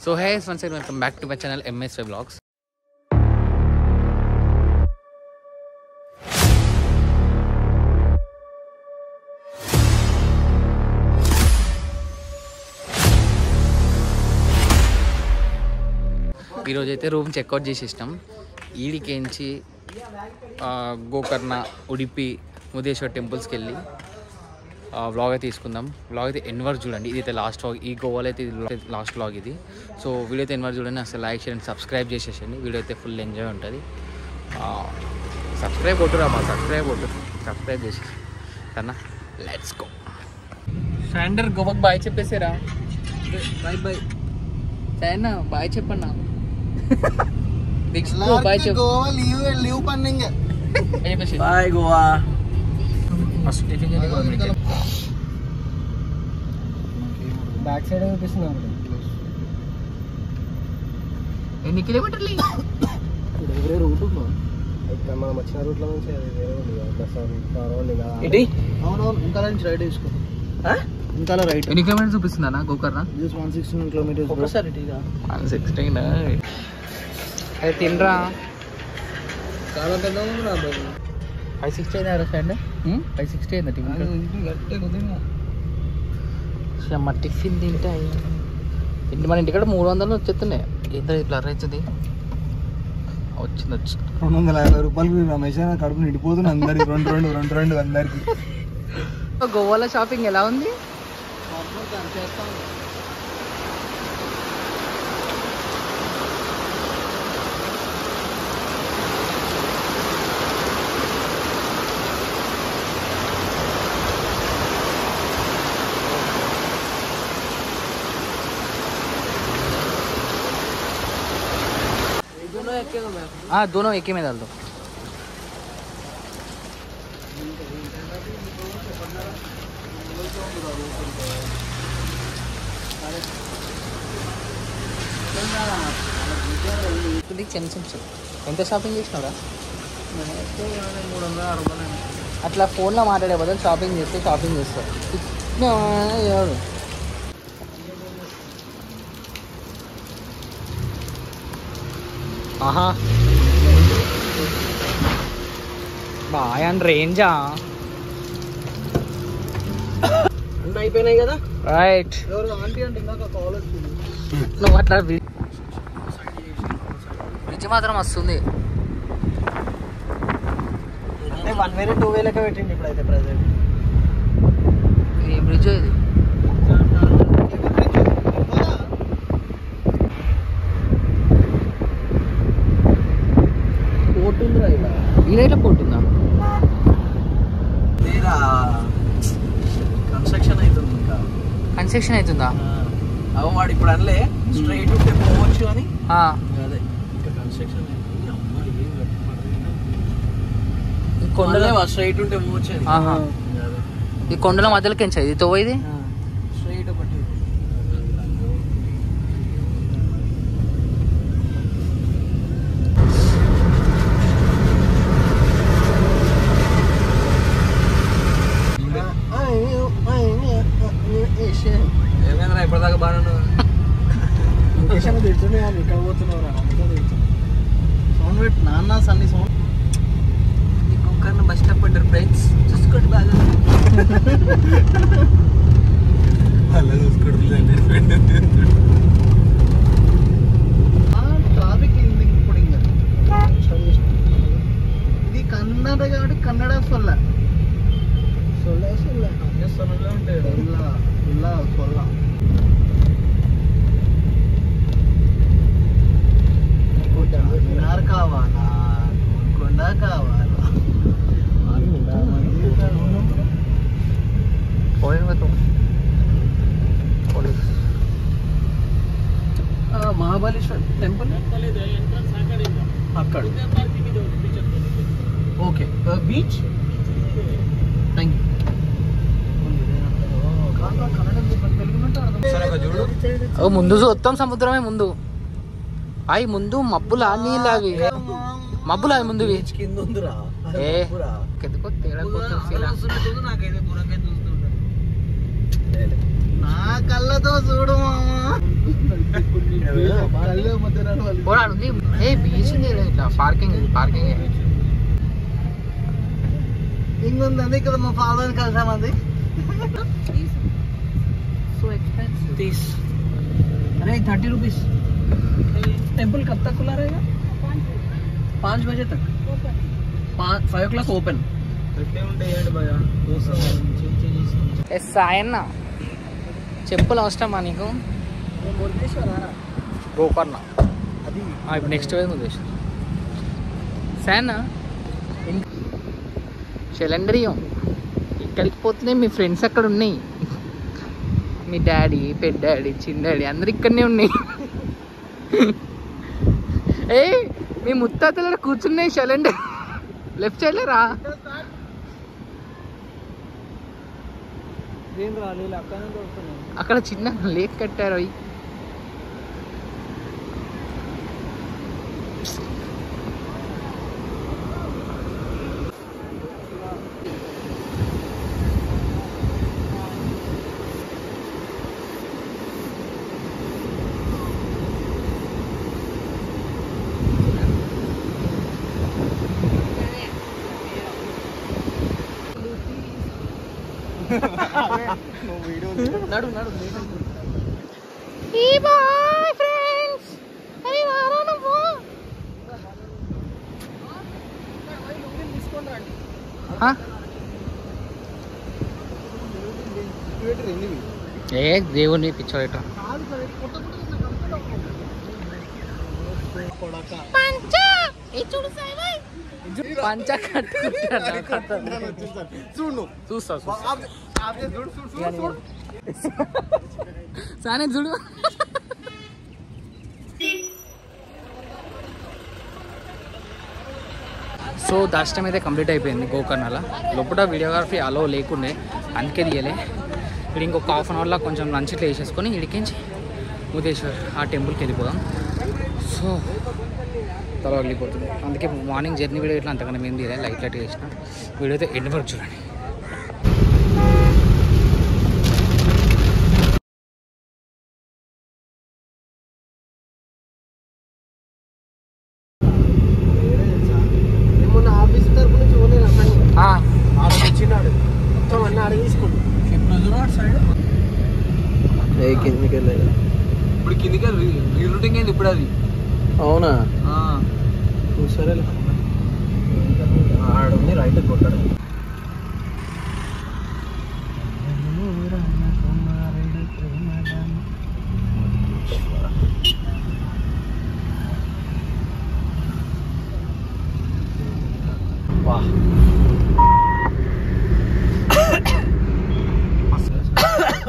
So hey once again welcome back to my channel MSY Vlogs. ఈరోజు అయితే room checkout చేసేసినాం. ఈడికేంచి Gokarna, Udupi, ముదేశ్వర్ టెంపుల్స్కి వెళ్ళి vlog అయితే తీసుకుందాం. వ్లాగ్ అయితే ఎన్ వరకు చూడండి. ఇది అయితే లాస్ట్ వ్లాగ్. ఈ గోవాలో అయితే ఇది లాస్ట్ వ్లాగ్ ఇది. సో వీడియో అయితే ఎన్ వరకు చూడండి. అసలు లైక్ చేయండి, సబ్స్క్రైబ్ చేసేసండి. వీడియో అయితే ఫుల్ ఎంజాయ్ ఉంటుంది. సబ్స్క్రైబ్ కొట్టురా మా సబ్స్క్రైబ్ చేసేసి కన్నా లెట్స్ గో. శాండర్ గోవాకి బాయ్ చెప్పేసారా? బాయ్ బాయ్ సైనా బాయ్ చెప్పన్నా. నెక్స్ట్ బాయ్ చెప్పు. గోవా లీవ్ పన్నింగ్ బాయ్ గోవా. ఫస్ట్ టిఫిన్ చేయాలి. బ్యాక్ సైడ్ చూపిస్తున్నాం. ఎన్ని కిలోమీటర్లు వేరే రూట్ ఉందా? ఇక్కడ మనం వచ్చిన రూట్లో నుంచి అది వేరే ఉంది కదా. అవునవును, ఇంకా నుంచి రైట్ తీసుకో. ఇంకా రైట్. ఎన్ని కిలోమీటర్స్ చూపిస్తుందా గోకర్ణ? 116 కిలోమీటర్స్. ఒకసారి 116 అది తినరా. చాలా పెద్ద ఉంది నా 560 అయిందా ఫ్రెండ్? 560 అయిందా టిఫిన్? అమ్మ టిఫిన్ తింటే ఇంటి మన ఇంటికాడ 300 వచ్చేస్తున్నాయి. ఎంత బ్లర్ అవుతుంది. వచ్చింది 250 రూపాయలు రమేష్ కడుపు నిండిపోతుంది అందరికి. రెండు అందరికి. గోవాలో షాపింగ్ ఎలా ఉంది? हाँ दोनों एक ही में डाल दो. ఎంత షాపింగ్ చేసినారా? అట్లా ఫోన్లో మాట్లాడే బదులు షాపింగ్ చేస్తారు. ఆహా బాయ్ అండ్ రేంజా అన్నీ అయిపోయినాయి కదా. రైట్. ఆంటీ అంటే ఇంకా కాల్ వచ్చింది. నువ్వు అట్లా బ్రిడ్జ్ మాత్రం వస్తుంది. అంటే 1 వే 2 వే లెక్క పెట్టింది ఇప్పుడైతే ప్రెజెంట్. ఇది బ్రిడ్జ్ ఇది. పోర్టుందిరా ఇలా. ఈ రైట్లో పోర్టుందా? కన్స్ట్రక్షన్ అవుతుందా? వాడు ఇప్పుడు అనలే స్ట్రైట్ ఉంటే పోవచ్చు అని. అదే కన్స్ట్రక్షన్ కొండలే స్ట్రైట్ ఉంటే పోవచ్చు అని. ఈ కొండల మధ్యలోకి ఎంచా ఇది తోవ. ఇది స్ట్రైట్ ఒకటి. ఏమైనా ఇప్పటిదాకా బాగా తెలుసునే ఇక్కడ పోతున్నావురా. సౌండ్ పెట్టి నాన్న సన్ని సౌండ్. గోకర్ణ బస్ స్టాప్ పడ్డారు ఫ్రెండ్స్. చూసుకోండి బాగా. అలా చూసుకోండి. ట్రాఫిక్ ఇప్పుడు ఇంకా ఇది కన్నడ సొల్ల ఉంటాయి. సొల్ల మినార్ కావాలా, గోల్కొండ కావాలా? మహాబలేశ్వర్ టెంపుల్ అక్కడ. Okay beach. Thank you. ముందు మొత్తం సముద్రమే ముందు. అవి ముందు మబ్బులా నీళ్ళు అవి మబ్బులా ముందు కింద ఉందిరా. ఎందుకో తేడా. కళ్ళతో చూడు పోరాడుంది. ఏ బీచ్ ఇట్లా పార్కింగ్, ఇది పార్కింగ్ ఇంకొందండి ఇక్కడ మా ఫాదర్ కలిసామంది. So expensive. 30 अरे 30 रुपीज. टेम्पल कब तक खुला रहेगा? 5 बजे तक. 5 o'clock ओपन. సాయన్న చెప్పులు అవసరమా నీకు? గోకర్ణ ఇప్పుడు నెక్స్ట్ పోయి ముద్దేశ్వర్. సాయన్న సిలిండరియం ఇక్కడికి పోతున్నాయి. మీ ఫ్రెండ్స్ అక్కడ ఉన్నాయి. మీ డాడీ, పెద్ద డాడీ, చిన్న డాడీ అందరు ఇక్కడనే ఉన్నాయి. ఏ మీ ముత్తాతలు కూర్చున్నాయి సిలిండర్ లెఫ్ట్ సైడ్లో రా. అక్కడ చిన్న లేక్ కట్టారు. అవి నడు నడు. ఏ దేవుని పిచ్చోట పంచ చూస్తా సానే చూడు. సో దర్శనం అయితే కంప్లీట్ అయిపోయింది గోకర్ణలో. లోపల వీడియోగ్రఫీ అలో లేకుండే, అందుకే తీయలే. ఇప్పుడు ఇంకొక హాఫ్ అన్ అవర్లో కొంచెం లంచ్ ఇట్లా వేసేసుకొని ఇడికించి ముదేశ్వర్ ఆ టెంపుల్కి వెళ్ళిపోదాం. సో తర్వాత వెళ్ళిపోతుంది. అందుకే మార్నింగ్ జర్నీ వీడియో ఇట్లా అంతకన్నా మేము తీయలే, లైట్ లైట్ చేసిన. వీడియో అయితే ఎండ్ వరకు చూడండి. వచ్చినాడు మొత్తం అన్నీ అడిగి తీసుకుంటు. కిందికి వెళ్ళాడు. ఇప్పుడు కిందికి రీరూటింగ్ అయింది ఇప్పుడు అది. అవునా? సరే ఆడుంది రైట్ కొట్టాడు.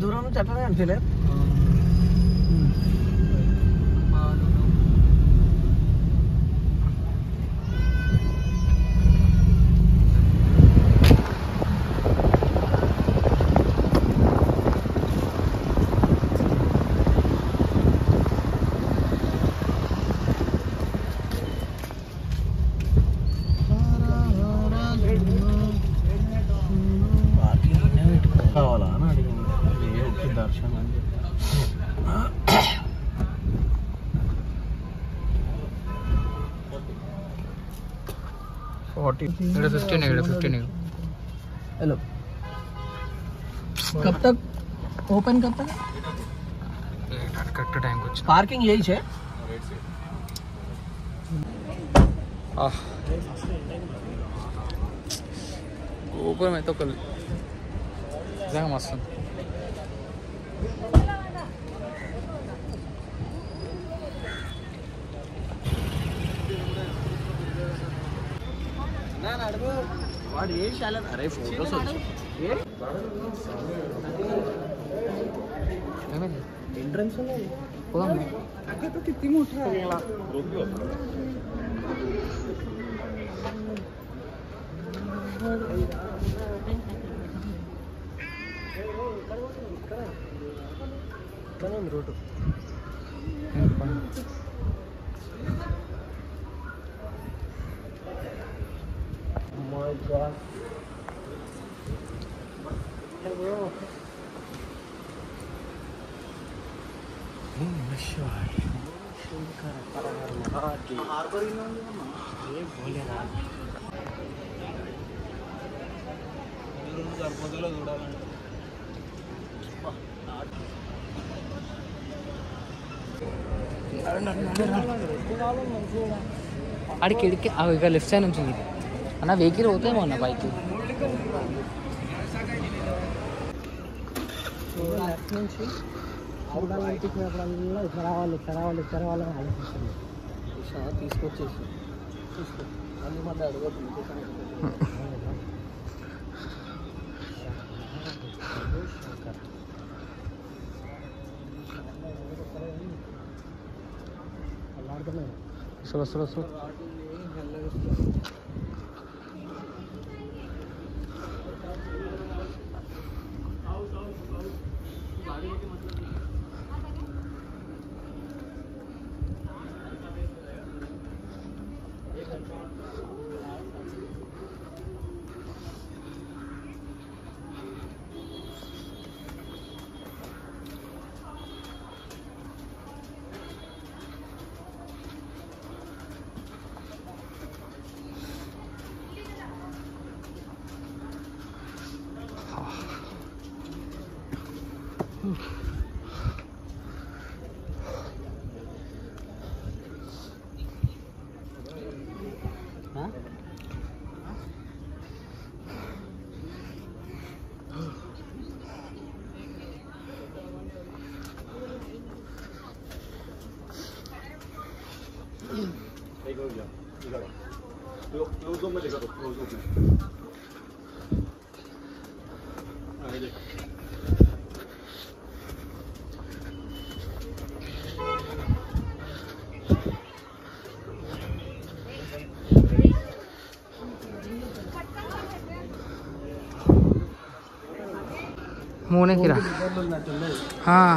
దూరం నుంచి అట్లనే అనిపించలే. కావాలా అని అడిగింది. దర్శనం అని చెప్పి 40 15 हेलो कब तक ओपन कब तक? కరెక్ట్ టైంకి వచ్చి पार्किंग यही है. గోపురం అయితే ఒక నిజంగా మస్తు. వాడు ఏ శాల అరే ఫోటోస్ వచ్చి ఎంట్రన్స్ ఉన్నది. कितनी मोटा है. Road my god. Hello. ఆడికి ఇడికి ఇక లెఫ్ట్ సైడ్ నుంచి అన్న వెహికల్ పోతాయేమో అన్న బైక్ లెఫ్ట్ నుంచి ఇంటికి పోయినప్పుడల్లా ఇట్లా రావాలి అని ఆలోచిస్తుంది. తీసుకొచ్చేసి తీసుకో అన్ని మంది అడగొద్దు. సో क्लोजअप में देखा तो क्लोजअप में मुँह गिरा हाँ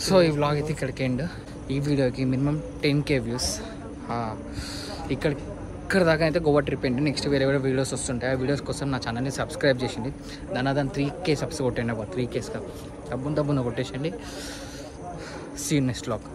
సో ఈ వ్లాగ్ అయితే ఇక్కడికి ఎండ్. ఈ వీడియోకి మినిమం 10K వ్యూస్. ఇక్కడ దాకా అయితే గోవా ట్రిప్ ఏంటి. నెక్స్ట్ వేరే వేరే వీడియోస్ వస్తుంటాయి. ఆ వీడియోస్ కోసం నా ఛానల్ని సబ్స్క్రైబ్ చేసింది. దాని 3K సబ్స్ కొట్టండి. 3K డబ్బున కొట్టేసండి. See next vlog.